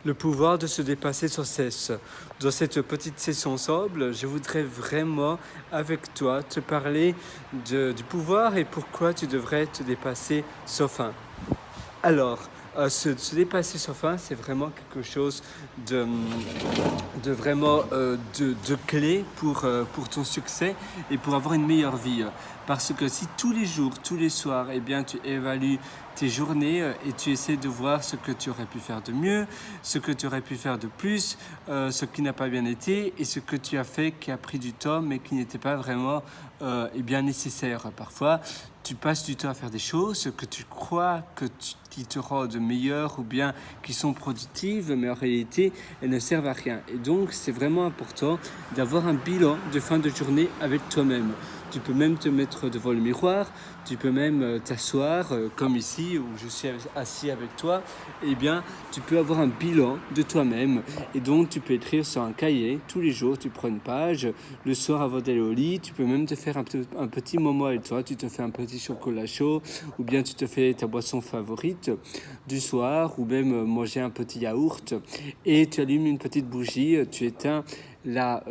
Le pouvoir de se dépasser sans cesse. Dans cette petite session ensemble, je voudrais vraiment, avec toi, te parler du pouvoir et pourquoi tu devrais te dépasser sans fin. Alors, se dépasser sans fin, c'est vraiment quelque chose de, de clé pour ton succès et pour avoir une meilleure vie. Parce que si tous les jours, tous les soirs, eh bien, tu évalues tes journées et tu essaies de voir ce que tu aurais pu faire de mieux, ce que tu aurais pu faire de plus, ce qui n'a pas bien été et ce que tu as fait qui a pris du temps mais qui n'était pas vraiment eh bien, nécessaire. Parfois, tu passes du temps à faire des choses que tu crois qui te rendent meilleur ou bien qui sont productives, mais en réalité, elles ne servent à rien. Et donc, c'est vraiment important d'avoir un bilan de fin de journée avec toi-même. Tu peux même te mettre devant le miroir, tu peux même t'asseoir, comme ici où je suis assis avec toi. Eh bien, tu peux avoir un bilan de toi-même. Et donc, tu peux écrire sur un cahier, tous les jours, tu prends une page. Le soir, avant d'aller au lit, tu peux même te faire un petit moment avec toi. Tu te fais un petit chocolat chaud, ou bien tu te fais ta boisson favorite du soir, ou même manger un petit yaourt. Et tu allumes une petite bougie, tu éteins la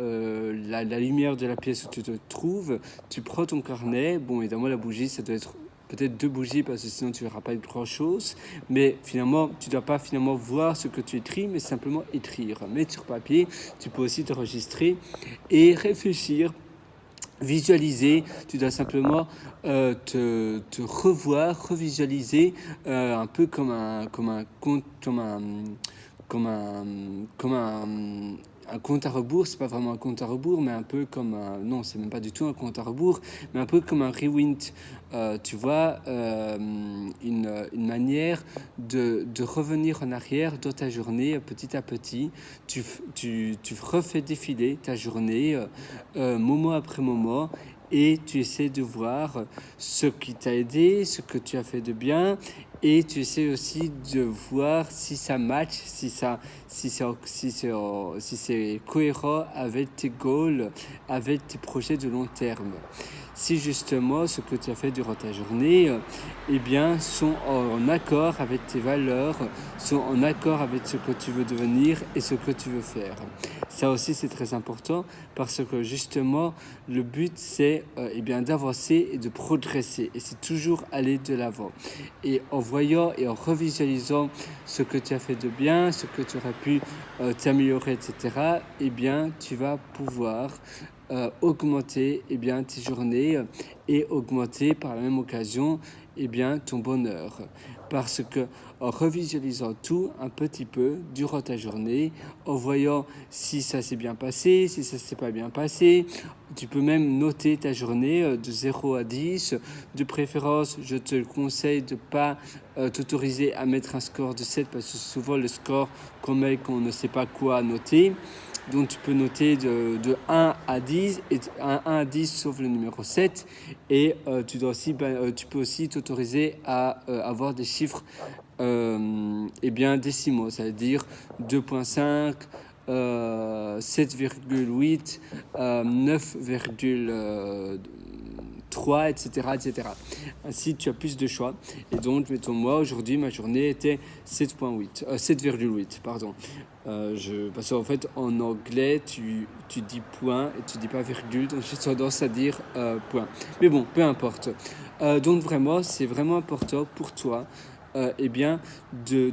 lumière de la pièce où tu te trouves, tu prends ton carnet, bon évidemment la bougie ça doit être peut-être 2 bougies parce que sinon tu verras pas grand chose, mais finalement tu dois pas finalement voir ce que tu écris mais simplement écrire, mettre sur papier, tu peux aussi t'enregistrer et réfléchir. Visualiser, tu dois simplement te revoir, revisualiser un peu comme un compte, comme un compte à rebours. C'est pas vraiment un compte à rebours, mais un peu comme un, non, c'est même pas du tout un compte à rebours, mais un peu comme un rewind. Tu vois, une manière de revenir en arrière dans ta journée petit à petit. Tu refais défiler ta journée moment après moment et tu essaies de voir ce qui t'a aidé, ce que tu as fait de bien et tu essaies aussi de voir si ça match, si c'est cohérent avec tes goals, avec tes projets de long terme. Si justement ce que tu as fait durant ta journée eh bien, sont en accord avec tes valeurs, sont en accord avec ce que tu veux devenir et ce que tu veux faire. Ça aussi c'est très important parce que justement le but c'est eh bien, d'avancer et de progresser et c'est toujours aller de l'avant. Et en voyant et en revisualisant ce que tu as fait de bien, ce que tu aurais pu t'améliorer, etc., eh bien, tu vas pouvoir augmenter eh bien, tes journées et augmenter par la même occasion eh bien, ton bonheur. Parce que en revisualisant tout un petit peu durant ta journée, en voyant si ça s'est bien passé, si ça s'est pas bien passé, tu peux même noter ta journée de 0 à 10. De préférence, je te conseille de pas t'autoriser à mettre un score de 7 parce que souvent le score qu'on met qu'on ne sait pas quoi noter. Donc tu peux noter de 1 à 10, et 1 à 10 sauf le numéro 7. Et tu peux aussi t'autoriser à avoir des chiffres eh bien, décimaux, c'est-à-dire 2,5, 7,8, 9,3, etc., etc. Ainsi, tu as plus de choix. Et donc, mettons moi, aujourd'hui, ma journée était 7,8, pardon. Parce qu'en fait, en anglais, tu dis point et tu dis pas virgule, donc j'ai tendance à dire point. Mais bon, peu importe. Donc vraiment, c'est vraiment important pour toi eh bien, de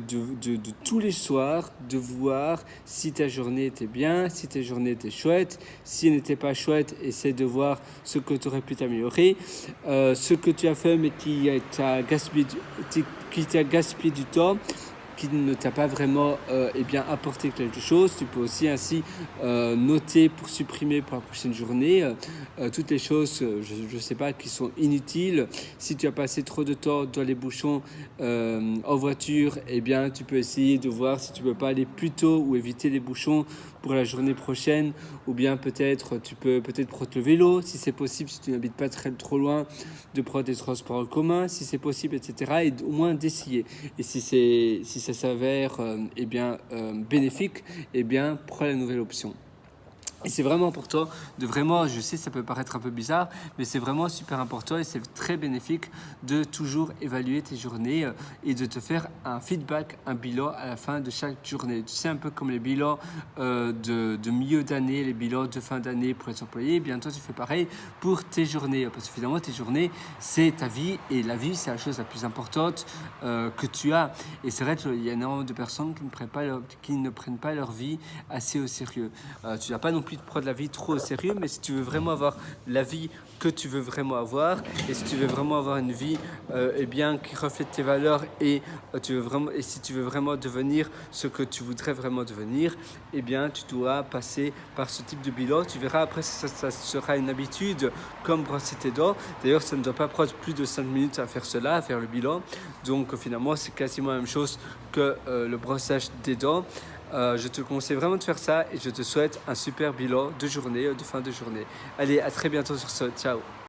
tous les soirs, de voir si ta journée était bien, si ta journée était chouette. Si elle n'était pas chouette, essaie de voir ce que tu aurais pu t'améliorer. Ce que tu as fait mais qui t'a gaspillé du temps, qui ne t'a pas vraiment eh bien, apporté quelque chose. Tu peux aussi ainsi noter pour supprimer pour la prochaine journée toutes les choses, je ne sais pas, qui sont inutiles. Si tu as passé trop de temps dans les bouchons en voiture, eh bien, tu peux essayer de voir si tu peux pas aller plus tôt ou éviter les bouchons pour la journée prochaine. Ou bien peut-être, tu peux peut-être prendre le vélo, si c'est possible, si tu n'habites pas trop loin, de prendre des transports en commun, si c'est possible, etc. Et au moins d'essayer. Et si ça s'avère eh bien, bénéfique, eh bien, prends la nouvelle option. Et c'est vraiment important de vraiment, je sais ça peut paraître un peu bizarre, mais c'est vraiment super important et c'est très bénéfique de toujours évaluer tes journées et de te faire un feedback, un bilan à la fin de chaque journée. Tu sais, un peu comme les bilans de milieu d'année, les bilans de fin d'année pour les employés, bien toi tu fais pareil pour tes journées. Parce que finalement tes journées, c'est ta vie et la vie, c'est la chose la plus importante que tu as. Et c'est vrai qu'il y a énormément de personnes qui ne prennent pas leur vie assez au sérieux. Tu n'as pas non plus de prendre la vie trop au sérieux, mais si tu veux vraiment avoir la vie que tu veux vraiment avoir et si tu veux vraiment avoir une vie eh bien, qui reflète tes valeurs et, et si tu veux vraiment devenir ce que tu voudrais vraiment devenir, eh bien, tu dois passer par ce type de bilan. Tu verras après, ça sera une habitude comme brosser tes dents. D'ailleurs, ça ne doit pas prendre plus de 5 minutes à faire cela, à faire le bilan. Donc finalement, c'est quasiment la même chose que le brossage des dents. Je te conseille vraiment de faire ça et je te souhaite un super bilan de journée, de fin de journée. Allez, à très bientôt sur ce. Ciao!